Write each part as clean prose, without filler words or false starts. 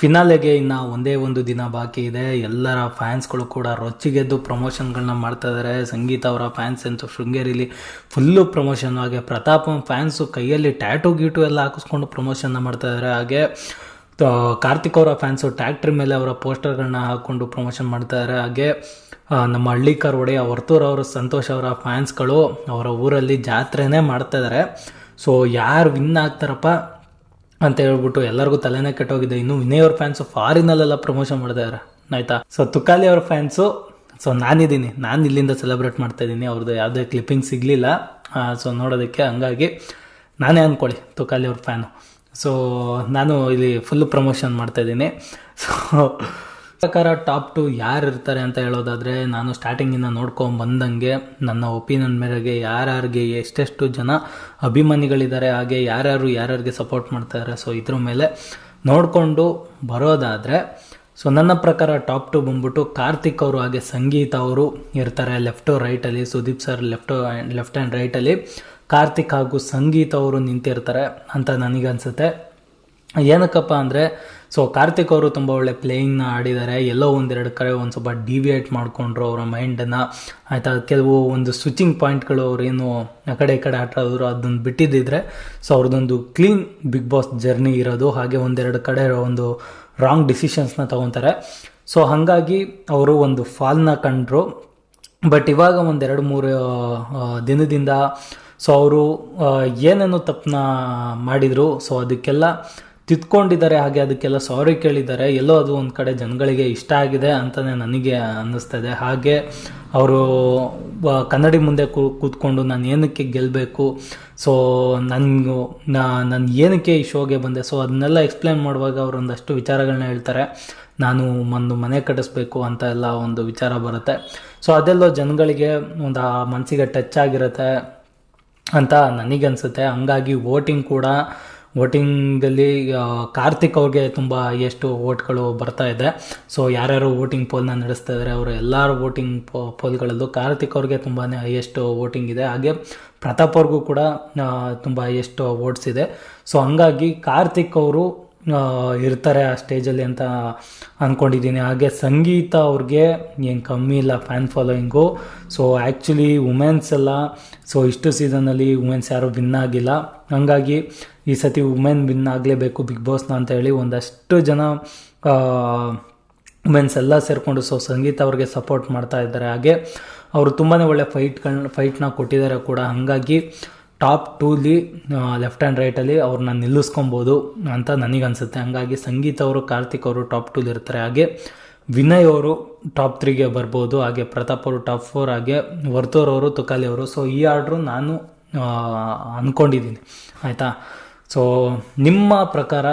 ಫಿನಾಲೆಗೆ ಇನ್ನು ಒಂದೇ ಒಂದು ದಿನ ಬಾಕಿ ಇದೆ. ಎಲ್ಲರ ಫ್ಯಾನ್ಸ್ಗಳು ಕೂಡ ರೊಚ್ಚಿಗೆದ್ದು ಪ್ರಮೋಷನ್ಗಳನ್ನ ಮಾಡ್ತಾ ಇದ್ದಾರೆ. ಸಂಗೀತ ಅವರ ಫ್ಯಾನ್ಸ್ ಅಂತೂ ಶೃಂಗೇರಿಲಿ ಫುಲ್ಲು ಪ್ರಮೋಷನ್. ಹಾಗೆ ಪ್ರತಾಪ್ ಫ್ಯಾನ್ಸು ಕೈಯಲ್ಲಿ ಟ್ಯಾಟು ಗೀಟು ಎಲ್ಲ ಹಾಕಿಸ್ಕೊಂಡು ಪ್ರಮೋಷನ್ನ ಮಾಡ್ತಾ ಇದ್ದಾರೆ. ಹಾಗೆ ಕಾರ್ತಿಕ್ ಅವರ ಫ್ಯಾನ್ಸು ಟ್ಯಾಕ್ಟ್ರಿ ಮೇಲೆ ಅವರ ಪೋಸ್ಟರ್ಗಳನ್ನ ಹಾಕ್ಕೊಂಡು ಪ್ರಮೋಷನ್ ಮಾಡ್ತಾ ಇದ್ದಾರೆ. ಹಾಗೆ ನಮ್ಮ ಹಳ್ಳಿಕಾರ್ ಒಡೆಯ ವರ್ತೂರ್ ಅವರು ಸಂತೋಷ್ ಅವರ ಫ್ಯಾನ್ಸ್ಗಳು ಅವರ ಊರಲ್ಲಿ ಜಾತ್ರೆನೇ ಮಾಡ್ತಾ ಇದ್ದಾರೆ. ಸೊ ಯಾರು ವಿನ್ ಆಗ್ತಾರಪ್ಪ ಅಂತ ಹೇಳ್ಬಿಟ್ಟು ಎಲ್ಲರಿಗೂ ತಲೆನೇ ಕೆಟ್ಟೋಗಿದೆ. ಇನ್ನು ವಿನಯ್ ಅವ್ರ ಫ್ಯಾನ್ಸು ಫಾರಿನಲ್ಲೆಲ್ಲ ಪ್ರಮೋಷನ್ ಮಾಡ್ತಾ ಇದ್ದಾರೆ ಆಯಿತಾ. ಸೊ ತುಕಾಲಿ ಅವ್ರ ಫ್ಯಾನ್ಸು ನಾನು ಇಲ್ಲಿಂದ ಸೆಲೆಬ್ರೇಟ್ ಮಾಡ್ತಾ ಇದ್ದೀನಿ. ಅವ್ರದ್ದು ಯಾವುದೇ ಕ್ಲಿಪ್ಪಿಂಗ್ ಸಿಗಲಿಲ್ಲ ಸೊ ನೋಡೋದಕ್ಕೆ, ಹಂಗಾಗಿ ನಾನೇ ಅಂದ್ಕೊಳ್ಳಿ ತುಕಾಲಿ ಅವ್ರ ಫ್ಯಾನು. ಸೊ ನಾನು ಇಲ್ಲಿ ಫುಲ್ ಪ್ರಮೋಷನ್ ಮಾಡ್ತಾಯಿದ್ದೀನಿ. ಸೊ ಪ್ರಕಾರ ಟಾಪ್ 2 ಯಾರು ಇರ್ತಾರೆ ಅಂತ ಹೇಳೋದಾದರೆ, ನಾನು ಸ್ಟಾರ್ಟಿಂಗಿಂದ ನೋಡ್ಕೊಂಬಂದಂಗೆ ನನ್ನ ಒಪಿನಿಯನ್ ಮೇರೆಗೆ ಯಾರ್ಯಾರಿಗೆ ಎಷ್ಟೆಷ್ಟು ಜನ ಅಭಿಮಾನಿಗಳಿದ್ದಾರೆ, ಹಾಗೆ ಯಾರ್ಯಾರಿಗೆ ಸಪೋರ್ಟ್ ಮಾಡ್ತಾರೆ, ಸೊ ಇದ್ರ ಮೇಲೆ ನೋಡಿಕೊಂಡು ಬರೋದಾದರೆ, ಸೊ ನನ್ನ ಪ್ರಕಾರ ಟಾಪ್ 2 ಬಂದ್ಬಿಟ್ಟು ಕಾರ್ತಿಕ್ ಅವರು ಹಾಗೆ ಸಂಗೀತ ಅವರು ಇರ್ತಾರೆ ಲೆಫ್ಟು ರೈಟಲ್ಲಿ. ಸುದೀಪ್ ಸರ್ ಲೆಫ್ಟ್ ಆ್ಯಂಡ್ ರೈಟಲ್ಲಿ ಕಾರ್ತಿಕ್ ಹಾಗೂ ಸಂಗೀತ ಅವರು ನಿಂತಿರ್ತಾರೆ ಅಂತ ನನಗನ್ಸುತ್ತೆ. ಏನಕ್ಕಪ್ಪ ಅಂದರೆ, ಸೊ ಕಾರ್ತಿಕ್ ಅವರು ತುಂಬ ಒಳ್ಳೆ ಪ್ಲೇಯಿಂಗ್ನ ಆಡಿದ್ದಾರೆ. ಎಲ್ಲೋ ಒಂದೆರಡು ಕಡೆ ಒಂದು ಸ್ವಲ್ಪ ಡಿವಿಯೇಟ್ ಮಾಡಿಕೊಂಡ್ರು ಅವರ ಮೈಂಡನ್ನು ಆಯಿತಾ. ಕೆಲವು ಒಂದು ಸ್ವಿಚಿಂಗ್ ಪಾಯಿಂಟ್ಗಳು ಅವ್ರೇನು ಆ ಕಡೆ ಈ ಕಡೆ ಆಟಾಡಿದ್ರು ಅದನ್ನು ಬಿಟ್ಟಿದ್ದಿದ್ರೆ ಸೊ ಅವ್ರದ್ದೊಂದು ಕ್ಲೀನ್ ಬಿಗ್ ಬಾಸ್ ಜರ್ನಿ ಇರೋದು. ಹಾಗೆ ಒಂದೆರಡು ಕಡೆ ಒಂದು ರಾಂಗ್ ಡಿಸಿಷನ್ಸ್ನ ತೊಗೊತಾರೆ. ಸೊ ಹಾಗಾಗಿ ಅವರು ಒಂದು ಫಾಲ್ನ ಕಂಡ್ರು. ಬಟ್ ಇವಾಗ ಒಂದು 2-3 ದಿನದಿಂದ ಸೊ ಅವರು ಏನೇನು ತಪ್ಪನ್ನ ಮಾಡಿದರು ಸೊ ಅದಕ್ಕೆಲ್ಲ ತಿದ್ಕೊಂಡಿದ್ದಾರೆ. ಹಾಗೆ ಅದಕ್ಕೆಲ್ಲ ಸಾರಿ ಕೇಳಿದ್ದಾರೆ. ಎಲ್ಲೋ ಅದು ಒಂದು ಕಡೆ ಜನಗಳಿಗೆ ಇಷ್ಟ ಆಗಿದೆ ಅಂತಲೇ ನನಗೆ ಅನ್ನಿಸ್ತದೆ. ಹಾಗೆ ಅವರು ಕನ್ನಡಿ ಮುಂದೆ ಕೂತ್ಕೊಂಡು ನಾನು ಏನಕ್ಕೆ ಗೆಲ್ಲಬೇಕು, ಸೊ ನಾನು ಏನಕ್ಕೆ ಈ ಶೋಗೆ ಬಂದೆ, ಸೊ ಅದನ್ನೆಲ್ಲ ಎಕ್ಸ್ಪ್ಲೇನ್ ಮಾಡುವಾಗ ಅವರು ಒಂದಷ್ಟು ವಿಚಾರಗಳನ್ನ ಹೇಳ್ತಾರೆ. ನಾನು ಒಂದು ಮನೆ ಕಟ್ಟಿಸ್ಬೇಕು ಅಂತ ಎಲ್ಲ ಒಂದು ವಿಚಾರ ಬರುತ್ತೆ. ಸೊ ಅದೆಲ್ಲೋ ಜನಗಳಿಗೆ ಒಂದು ಮನಸ್ಸಿಗೆ ಟಚ್ ಆಗಿರುತ್ತೆ ಅಂತ ನನಗನ್ಸುತ್ತೆ. ಹಂಗಾಗಿ ವೋಟಿಂಗಲ್ಲಿ ಕಾರ್ತಿಕ್ ಅವ್ರಿಗೆ ತುಂಬ ಎಷ್ಟು ವೋಟ್ಗಳು ಬರ್ತಾ ಇದೆ. ಸೊ ಯಾರ್ಯಾರು ವೋಟಿಂಗ್ ಪೋಲ್ನ ನಡೆಸ್ತಾ ಇದ್ದಾರೆ ಅವರು ಎಲ್ಲರ ವೋಟಿಂಗ್ ಪೋಲ್ಗಳಲ್ಲೂ ಕಾರ್ತಿಕ್ ಅವ್ರಿಗೆ ತುಂಬಾ ಹೈಯೆಸ್ಟ್ ವೋಟಿಂಗ್ ಇದೆ. ಹಾಗೆ ಪ್ರತಾಪ್ ಅವ್ರಿಗೂ ಕೂಡ ತುಂಬ ಹೈಯೆಸ್ಟ್ ವೋಟ್ಸ್ ಇದೆ. ಸೊ ಹಂಗಾಗಿ ಕಾರ್ತಿಕ್ ಅವರು ಇರ್ತಾರೆ ಆ ಸ್ಟೇಜಲ್ಲಿ ಅಂತ ಅಂದ್ಕೊಂಡಿದ್ದೀನಿ. ಹಾಗೆ ಸಂಗೀತ ಅವ್ರಿಗೆ ಏನು ಕಮ್ಮಿ ಇಲ್ಲ fan following. So actually womens ಎಲ್ಲ ಸೊ ಇಷ್ಟು ಸೀಸನಲ್ಲಿ ವುಮೆನ್ಸ್ ಯಾರೂ ವಿನ್ ಆಗಿಲ್ಲ. ಹಂಗಾಗಿ ಈ ಸತಿ ವುಮೆನ್ ವಿನ್ ಆಗಲೇಬೇಕು ಬಿಗ್ ಬಾಸ್ನ ಅಂತ ಹೇಳಿ ಒಂದಷ್ಟು ಜನ ವುಮೆನ್ಸ್ ಎಲ್ಲ ಸೇರಿಕೊಂಡು ಸೊ ಸಂಗೀತ ಅವ್ರಿಗೆ ಸಪೋರ್ಟ್ ಮಾಡ್ತಾ ಇದ್ದಾರೆ. ಹಾಗೆ ಅವರು ತುಂಬಾ ಒಳ್ಳೆ ಫೈಟ್ನ ಕೊಟ್ಟಿದ್ದಾರೆ ಕೂಡ. ಹಾಗಾಗಿ ಟಾಪ್ 2ಲಿ ಲೆಫ್ಟ್ ಆ್ಯಂಡ್ ರೈಟಲ್ಲಿ ಅವ್ರನ್ನ ನಿಲ್ಲಿಸ್ಕೊಬೋದು ಅಂತ ನನಗನ್ಸುತ್ತೆ. ಹಂಗಾಗಿ ಸಂಗೀತ ಅವರು ಕಾರ್ತಿಕ್ ಅವರು ಟಾಪ್ 2ಲಿ ಇರ್ತಾರೆ. ಹಾಗೆ ವಿನಯ್ ಅವರು ಟಾಪ್ 3ಗೆ ಬರ್ಬೋದು. ಹಾಗೆ ಪ್ರತಾಪ್ ಅವರು ಟಾಪ್ 4, ಹಾಗೆ ವರ್ತೂರ್ ಅವರು, ತುಕಾಲಿ ಅವರು. ಸೊ ಈ ಆರ್ಡ್ರು ನಾನು ಅಂದ್ಕೊಂಡಿದ್ದೀನಿ ಆಯಿತಾ. ಸೊ ನಿಮ್ಮ ಪ್ರಕಾರ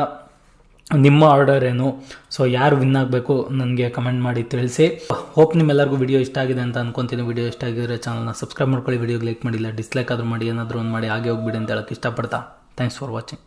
ನಿಮ್ಮ ಆರ್ಡರ್ ಏನು, ಸೊ ಯಾರು ವಿನ್ ಆಗಬೇಕು ನನಗೆ ಕಮೆಂಟ್ ಮಾಡಿ ತಿಳಿಸಿ. ಹೋಪ್ ನಿಮ್ಮೆಲ್ಲರಿಗೂ ವಿಡಿಯೋ ಇಷ್ಟ ಆಗಿದೆ ಅಂತ ಅನ್ಕೊತೀನಿ. ವಿಡಿಯೋ ಇಷ್ಟ ಆಗಿದ್ರೆ ಚಾನಲ್ನ ಸಬ್ಸ್ಕ್ರೈಬ್ ಮಾಡ್ಕೊಳ್ಳಿ. ವಿಡಿಯೋಗೆ ಲೈಕ್ ಮಾಡಿಲ್ಲ ಡಿಸ್ಲೈಕ್ ಆದರೂ ಮಾಡಿ, ಏನಾದರೂ ಒಂದು ಮಾಡಿ ಹಾಗೆ ಹೋಗ್ಬಿಡಿ ಅಂತ ಹೇಳೋಕ್ಕೆ ಇಷ್ಟಪಡ್ತಾ. Thanks for watching.